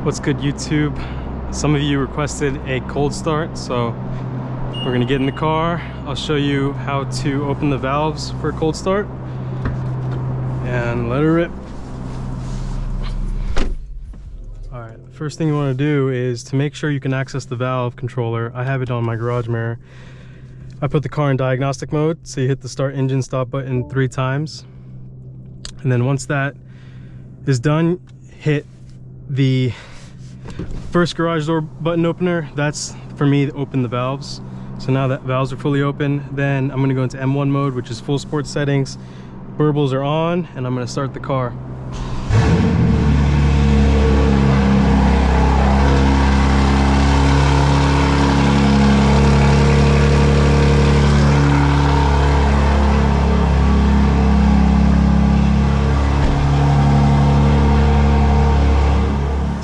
What's good, YouTube? Some of you requested a cold start, so we're gonna get in the car. I'll show you how to open the valves for a cold start and let her rip. All right, the first thing you want to do is to make sure you can access the valve controller. I have it on my garage mirror. I put the car in diagnostic mode, so you hit the start engine stop button 3 times, and then once that is done, hit the first garage door button opener. That's for me to open the valves. So now that valves are fully open, then I'm going to go into M1 mode, which is full sport settings. Burbles are on, and I'm going to start the car.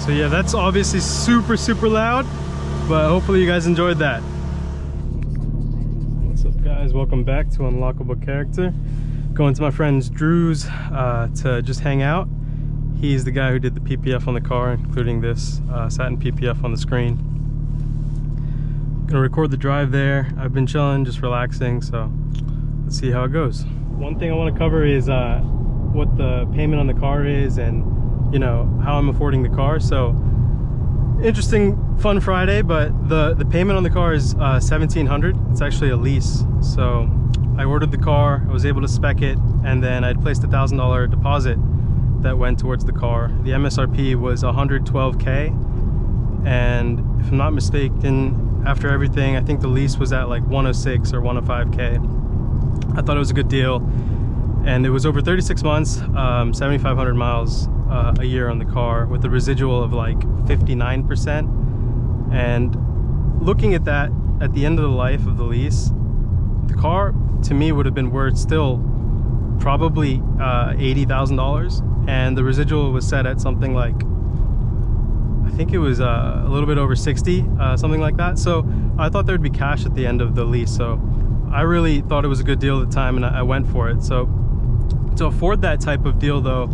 So yeah, that's obviously super loud, but hopefully you guys enjoyed that. What's up, guys? Welcome back to Unlockable Character. Going to my friend Drew's to just hang out. He's the guy who did the PPF on the car, including this satin PPF on the screen. Gonna record the drive there. I've been chilling, just relaxing, so let's see how it goes. One thing I want to cover is what the payment on the car is, and you know, how I'm affording the car. So interesting, fun Friday, but the payment on the car is $1,700. It's actually a lease. So I ordered the car, I was able to spec it, and then I'd placed a $1,000 deposit that went towards the car. The MSRP was $112K, and if I'm not mistaken, after everything, I think the lease was at like $106 or $105K. I thought it was a good deal, and it was over 36 months, 7,500 miles a year on the car, with a residual of like 59%. And looking at that, at the end of the life of the lease, the car to me would have been worth still probably $80,000, and the residual was set at something like, I think it was a little bit over 60, something like that. So I thought there'd be cash at the end of the lease, so I really thought it was a good deal at the time, and I went for it. So to afford that type of deal though,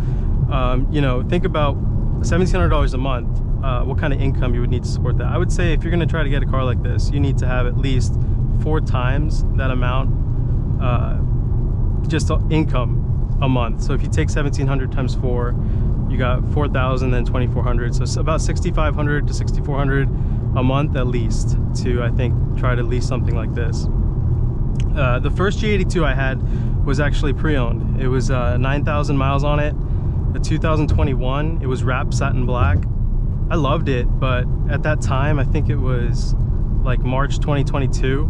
you know, think about $1,700 a month, what kind of income you would need to support that. I would say if you're going to try to get a car like this, you need to have at least 4 times that amount just income a month. So if you take 1,700 times 4, you got 4,000, then 2,400. So it's about 6,500 to 6,400 a month at least to, I think, try to lease something like this. The first G82 I had was actually pre-owned. It was 9,000 miles on it. The 2021, it was wrapped satin black. I loved it, but at that time, I think it was like March 2022,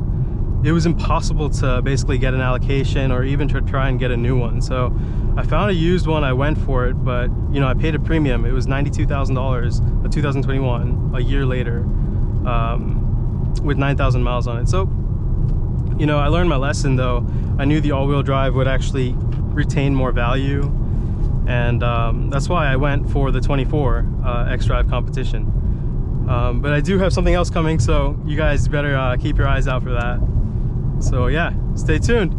it was impossible to basically get an allocation or even to try and get a new one. So I found a used one, I went for it, but you know, I paid a premium. It was $92,000, a 2021, a year later, with 9,000 miles on it. So, you know, I learned my lesson though. I knew the all-wheel drive would actually retain more value, and that's why I went for the 24 X-Drive competition. But I do have something else coming, so you guys better keep your eyes out for that. So yeah, stay tuned.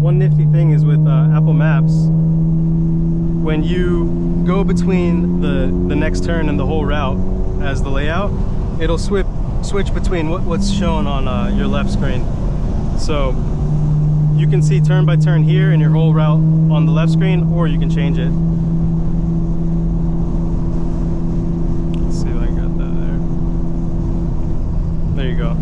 One nifty thing is with Apple Maps, when you go between the next turn and the whole route as the layout, it'll switch between what's shown on your left screen. So you can see turn by turn here and your whole route on the left screen, or you can change it. Let's see if I got that there. There you go.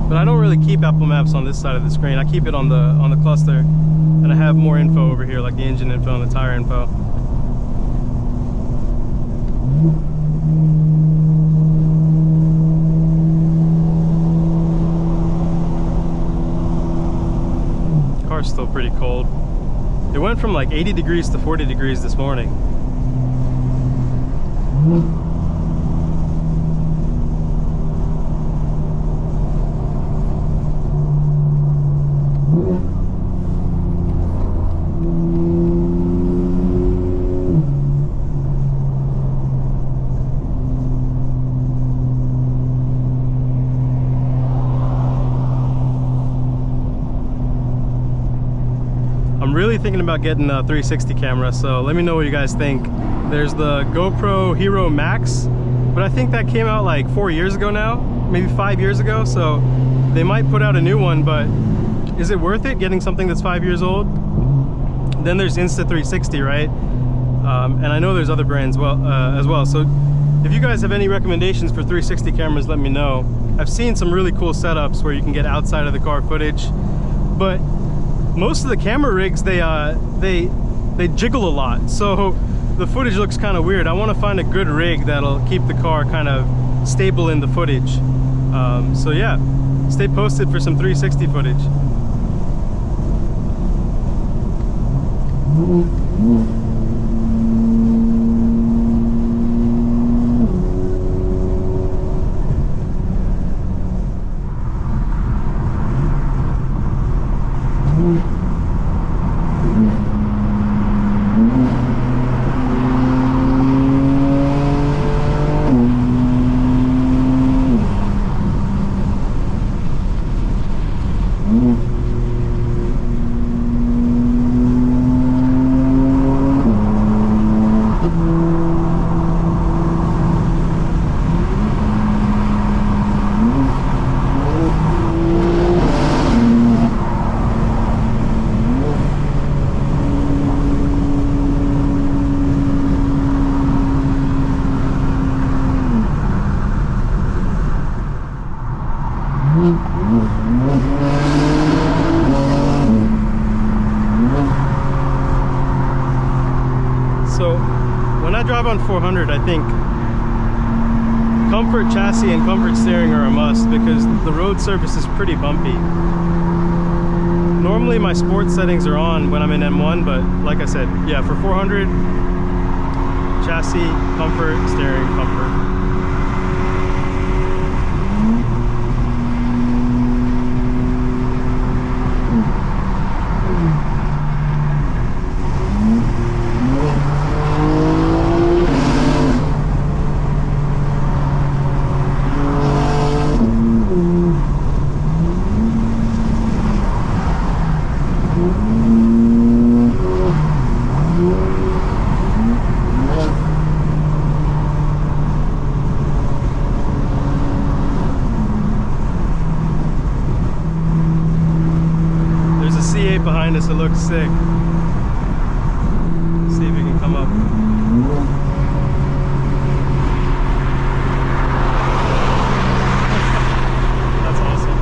But I don't really keep Apple Maps on this side of the screen. I keep it on the cluster, and I have more info over here, like the engine info and the tire info. Car's still pretty cold. It went from like 80 degrees to 40 degrees this morning. really thinking about getting a 360 camera, so let me know what you guys think. There's the GoPro Hero Max, but I think that came out like 4 years ago now, maybe 5 years ago, so they might put out a new one, but is it worth it getting something that's 5 years old? Then there's Insta360, right? And I know there's other brands as well. So if you guys have any recommendations for 360 cameras, let me know. I've seen some really cool setups where you can get outside of the car footage, but most of the camera rigs, they jiggle a lot, so the footage looks kind of weird. I want to find a good rig that'll keep the car kind of stable in the footage. So yeah, stay posted for some 360 footage. So when I drive on 400, I think comfort chassis and comfort steering are a must because the road surface is pretty bumpy. Normally my sports settings are on when I'm in M1, but like I said, yeah, for 400, chassis, comfort, steering, comfort. Behind us, it looks sick. See if we can come up. That's awesome.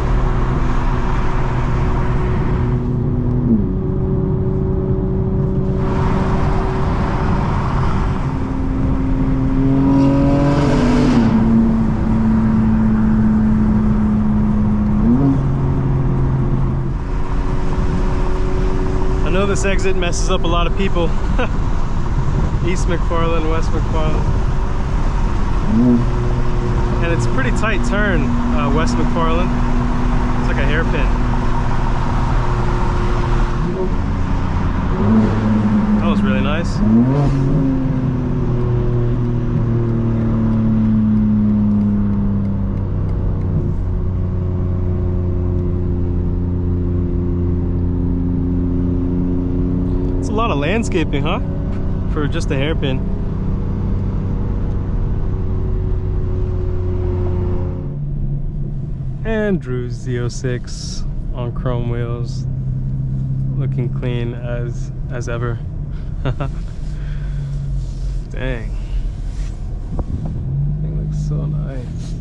I know this exit messes up a lot of people. East McFarland, West McFarland. And it's a pretty tight turn, West McFarland. It's like a hairpin. That was really nice. A lot of landscaping, huh? For just a hairpin. And Drew's Z06 on chrome wheels, looking clean as ever. Dang, thing looks so nice.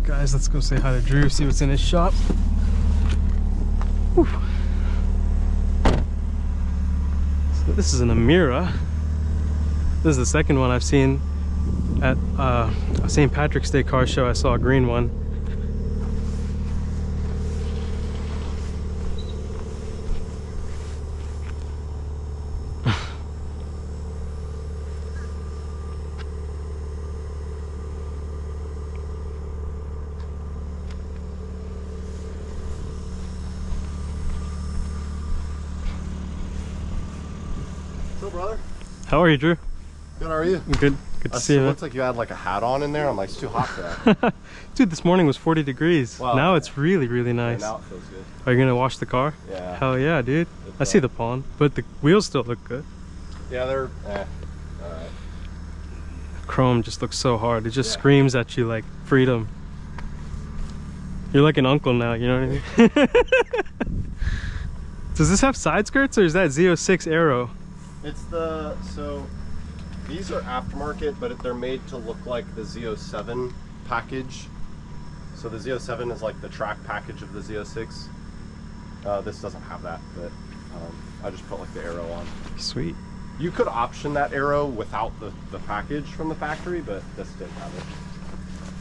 Guys, let's go say hi to Drew, see what's in his shop. Whew. So this is an Amira. This is the second one I've seen at a St. Patrick's Day car show. I saw a green one. up, brother? How are you, Drew? Good, how are you? Good. Good to see you. It looks like you had like a hat on in there. I'm like, it's too hot for that. Dude, this morning was 40 degrees. Wow. Now it's really, really nice. Yeah, now it feels good. Are you gonna wash the car? Yeah. Hell yeah, dude. I see the pollen, but the wheels still look good. Yeah, they're alright. Chrome just looks so hard. It just screams at you like freedom. You're like an uncle now, you know what I mean? Does this have side skirts or is that Z06 Aero? It's so these are aftermarket, but they're made to look like the Z07 package. So the Z07 is like the track package of the Z06. This doesn't have that, but I just put like the Aero on. Sweet. You could option that Aero without the package from the factory, but this didn't have it.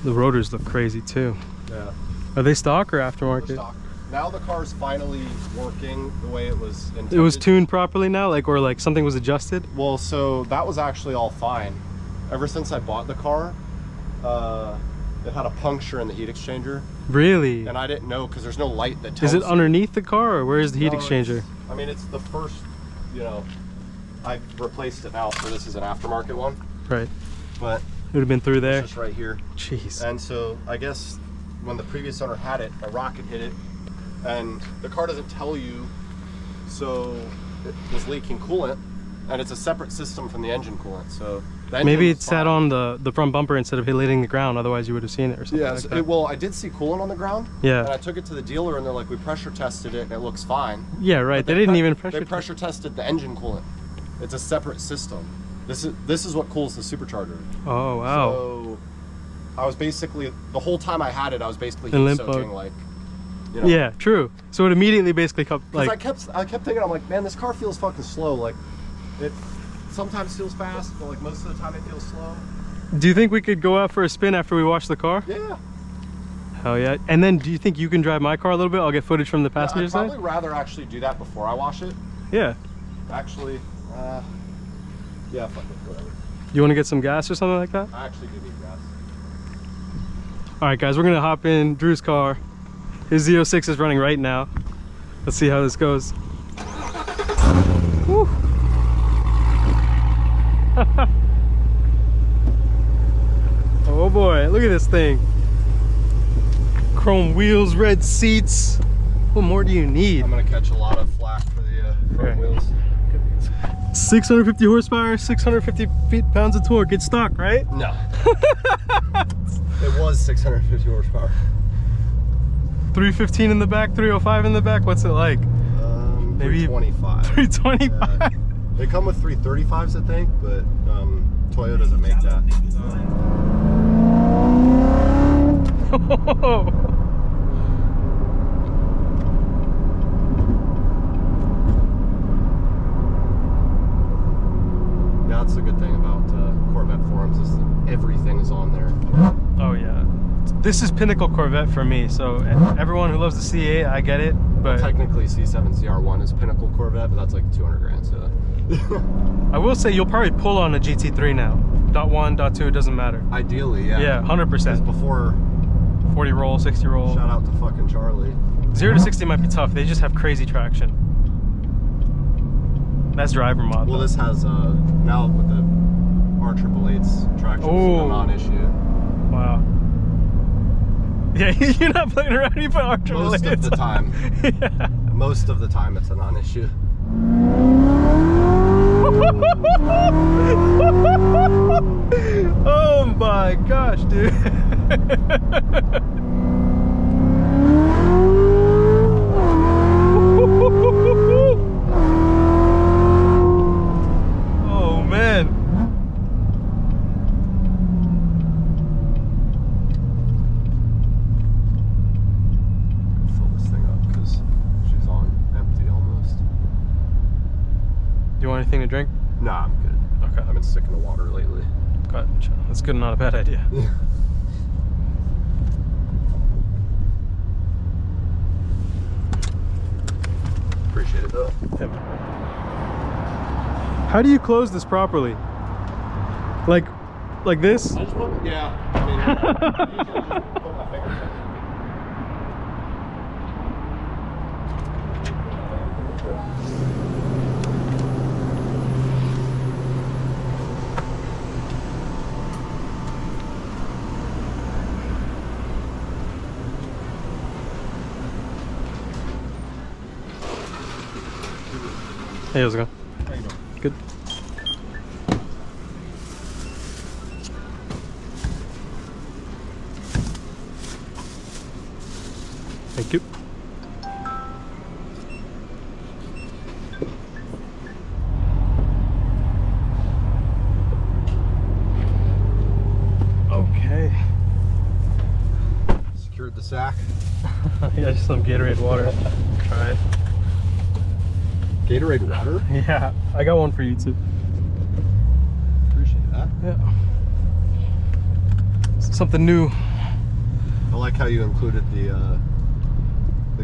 The rotors look crazy too. Yeah. Are they stock or aftermarket? Stock. Now the car's finally working the way it was intended. It was tuned properly now, or like something was adjusted? Well, so that was actually all fine. Ever since I bought the car, it had a puncture in the heat exchanger. Really? And I didn't know because there's no light that tells you. Is it underneath the car or where is the heat exchanger? I mean, it's the first, you know, I replaced it now, so this is an aftermarket one. Right. But it would have been through there? It's just right here. Jeez. And so I guess when the previous owner had it, a rocket hit it, and the car doesn't tell you, so it was leaking coolant, and it's a separate system from the engine coolant. So the maybe it sat on the front bumper instead of hitting the ground, otherwise you would have seen it or something. Yeah, like that. Well, I did see coolant on the ground. Yeah. And I took it to the dealer, and they're like, we pressure tested it, and it looks fine. Yeah, right. They didn't even pressure. They pressure tested the engine coolant. It's a separate system. This is what cools the supercharger. Oh wow. So I was basically, the whole time I had it, I was basically heat soaking, like, you know. Yeah, true. So it immediately basically like. I kept thinking, I'm like, man, this car feels fucking slow. Like, it sometimes feels fast, but like most of the time it feels slow. Do you think we could go out for a spin after we wash the car? Yeah. Hell yeah. And then do you think you can drive my car a little bit? I'll get footage from the passenger side. I'd probably rather actually do that before I wash it. Yeah. Actually, yeah, fuck it, whatever. You want to get some gas or something like that? I actually do need gas. All right, guys, we're gonna hop in Drew's car. His Z06 is running right now. Let's see how this goes. Woo. Oh boy, look at this thing. Chrome wheels, red seats. What more do you need? I'm gonna catch a lot of flack for the front wheels. 650 horsepower, 650 pounds of torque. It's stock, right? No. It was 650 horsepower. 315 in the back, 305 in the back. What's it like? Maybe 325. 325. They come with 335s, I think, but Toyota doesn't make that. Yeah, that's the good thing about Corvette forums is that everything is on there. Oh yeah. This is pinnacle Corvette for me, so everyone who loves the C8, I get it, but well, technically C7 CR1 is pinnacle Corvette, but that's like 200 grand, so. I will say you'll probably pull on a GT3 now. .1, .2, it doesn't matter. Ideally, yeah. Yeah, 100%. Before 40 roll, 60 roll. Shout out to fucking Charlie. 0 to 60 might be tough. They just have crazy traction. That's driver mod. Well, this has now with the R888's traction, is a non-issue. Wow. Yeah, you're not playing around. You put R888. Most of the time. Yeah. Most of the time, it's a non-issue. Oh my gosh, dude. Oh man. Fill this thing up because she's on empty almost. Do you want anything to drink? Nah, I'm good. Okay. I've been sticking to water lately. Gotcha. That's good, not a bad idea. Yeah. Appreciate it though. Yeah. How do you close this properly? Like this? I just put, yeah. I mean, I usually just put my fingertips. Hey, how's it going? How you doing? Good. Thank you. Okay. Secured the sack. Yeah, just some Gatorade water. Try it. Gatorade water? Yeah, I got one for you too. Appreciate that. Yeah. Something new. I like how you included the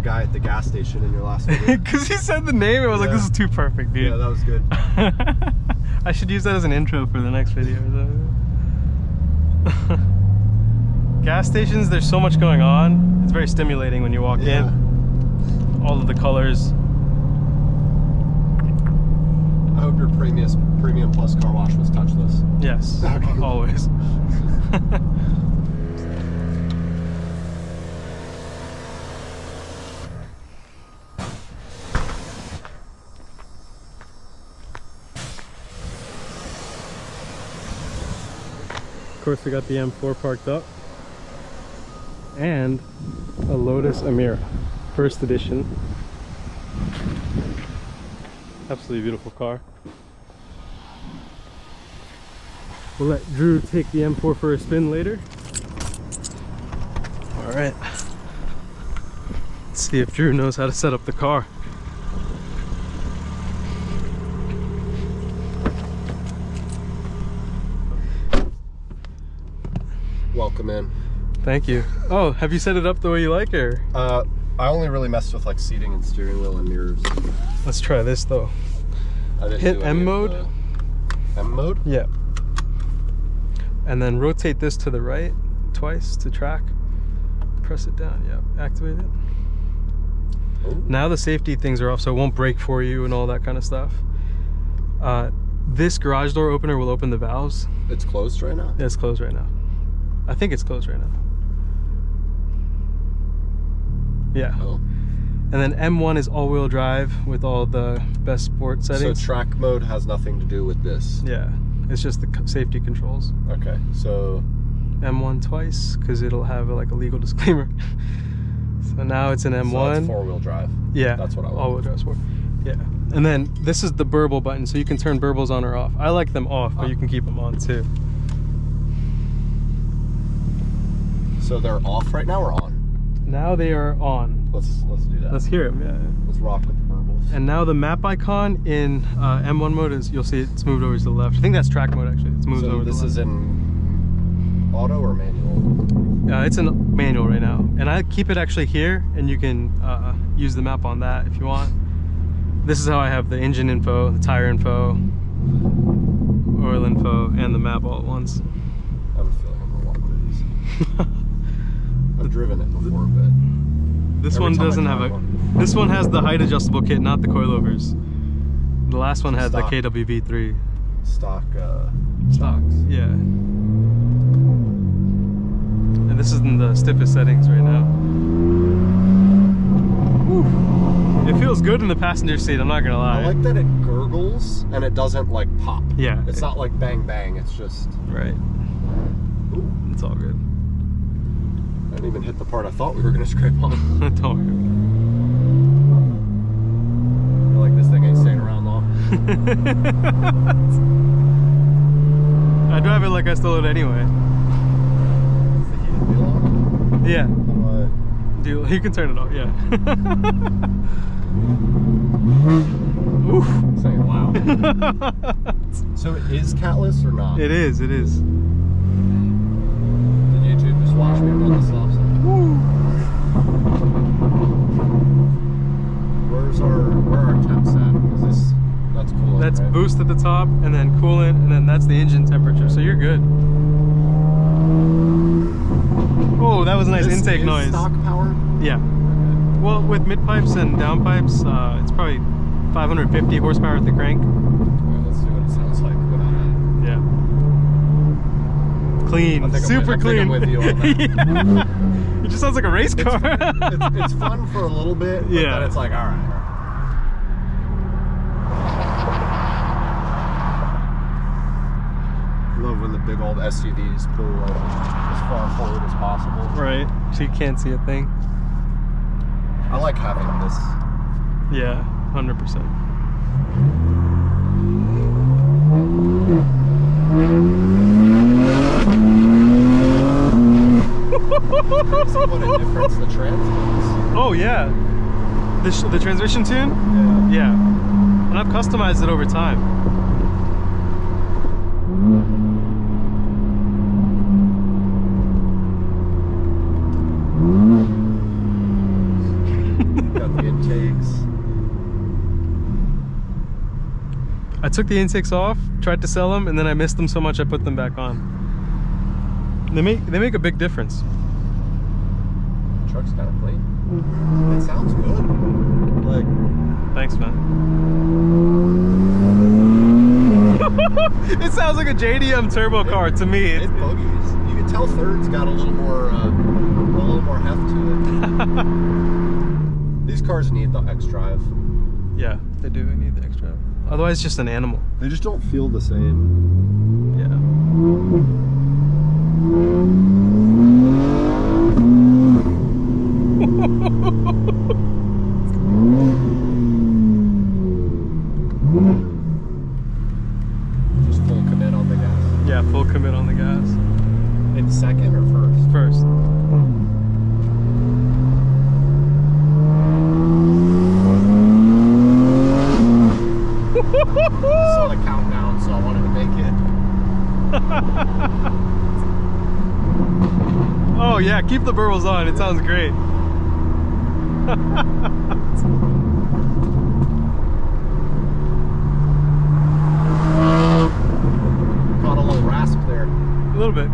guy at the gas station in your last video. Because he said the name, I was like, this is too perfect, dude. Yeah, that was good. I should use that as an intro for the next video. Gas stations, there's so much going on. It's very stimulating when you walk in. All of the colors. I hope your premium plus car wash was touchless. Yes, Okay. Always. Of course, we got the M4 parked up and a Lotus Emira, first edition. Absolutely beautiful car. We'll let Drew take the M4 for a spin later. All right. Let's see if Drew knows how to set up the car. Welcome in. Thank you. Oh, have you set it up the way you like it? Or? I only really messed with like seating and steering wheel and mirrors. Let's try this though. I didn't Hit do M any of mode. the- M mode? Yeah. And then rotate this to the right twice to track. Press it down. Yeah. Activate it. Ooh. Now the safety things are off, so it won't break for you and all that kind of stuff. This garage door opener will open the valves. It's closed right now? Yeah, it's closed right now. I think it's closed right now. Yeah. Oh. And then M1 is all-wheel drive with all the best sport settings. So track mode has nothing to do with this? Yeah, it's just the safety controls. Okay, so... M1 twice, because it'll have like a legal disclaimer. So now it's an M1. So it's four-wheel drive? Yeah. That's what I want. All-wheel drive sport. Yeah. And then this is the burble button, so you can turn burbles on or off. I like them off, but you can keep them on too. So they're off right now or on? Now they are on. Let's do that. Let's hear them. Yeah. Let's rock with the burbles. And now the map icon in M1 mode is, you'll see it's moved over to the left. I think that's track mode actually. It's moved So over to the this left. is in auto or manual? It's in manual right now. And I keep it actually here, and you can use the map on that if you want. This is how I have the engine info, the tire info, oil info, and the map all at once. I have a feeling I'm gonna walk with these. I've driven it before, but This every one time I doesn't drive have a. one. This one has the height adjustable kit, not the coilovers. The last one had Stock. the KWV3 stock stocks. Yeah. And this is in the stiffest settings right now. Woo. It feels good in the passenger seat, I'm not gonna lie. I like that it gurgles and it doesn't like pop. Yeah. It's not like bang bang, it's just... Right. Ooh, It's all good. I didn't even hit the part I thought we were gonna scrape on. Don't I feel like this thing ain't staying around long. worry. I drive it like I stole it anyway. Is the heated wheel on? Yeah. How do You can turn it off, yeah. Oof. Saying wow. So it is catless or not? It is. Did YouTube just watch me run the stop sign? Woo. Where are our temps at? Is this, that's coolant, That's right? boost at the top, and then coolant, and then that's the engine temperature, so you're good. Oh, that was a nice This intake is noise. stock power? Yeah. Well, with mid pipes and down pipes, it's probably 550 horsepower at the crank. Alright, let's see what it sounds like without it. Yeah. Clean, super clean. I'm with you on that. Yeah. It just sounds like a race car. It's fun for a little bit, but Yeah. then it's like, alright. big old SUVs pull like as far forward as possible. Right. So you can't see a thing. I like having this. Yeah, 100%. See what a difference the trans makes. Oh yeah. The transmission tune? Yeah. Yeah. And I've customized it over time. Got the intakes. I took the intakes off, tried to sell them, and then I missed them so much I put them back on. They make a big difference. The truck's kind of clean. It sounds good. Like, thanks, man. It sounds like a JDM turbo car to me. It boogies. You can tell third's got a little more heft to it. These cars need the X drive. Yeah, they do need the extra. Otherwise, it's just an animal. They just don't feel the same. Yeah. Just full commit on the gas. Yeah, full commit on the gas. In second or first? First. I saw the countdown, so I wanted to make it. Oh yeah, keep the burbles on. It sounds great. Caught a little rasp there. A little bit.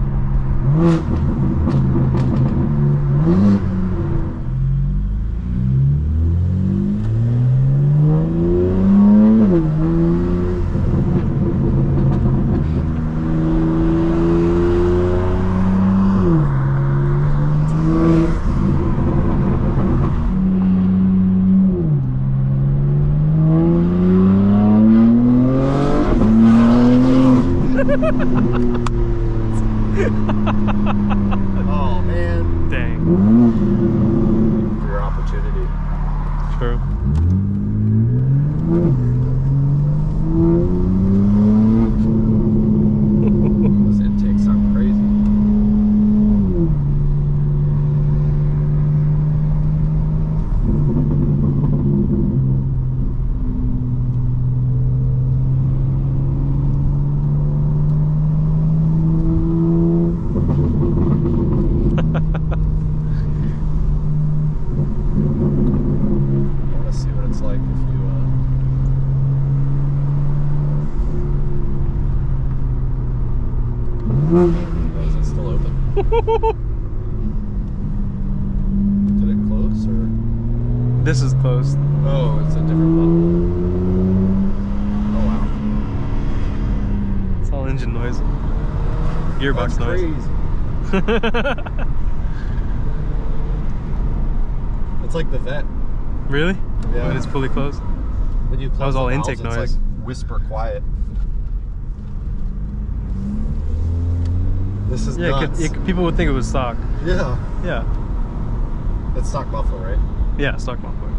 Oh man. Dang. For your opportunity. True. Those intakes sound crazy. Is it still open? Did it close or? This is closed. Oh, it's a different one. Oh wow. It's all engine noise. Gearbox That's noise. Crazy. It's like the Vet. Really? Yeah. When it's fully closed? When you close That was all the valves, intake it's noise. like whisper quiet. This is nuts. People would think it was stock. Yeah. Yeah. It's stock muffler, right? Yeah, stock muffler.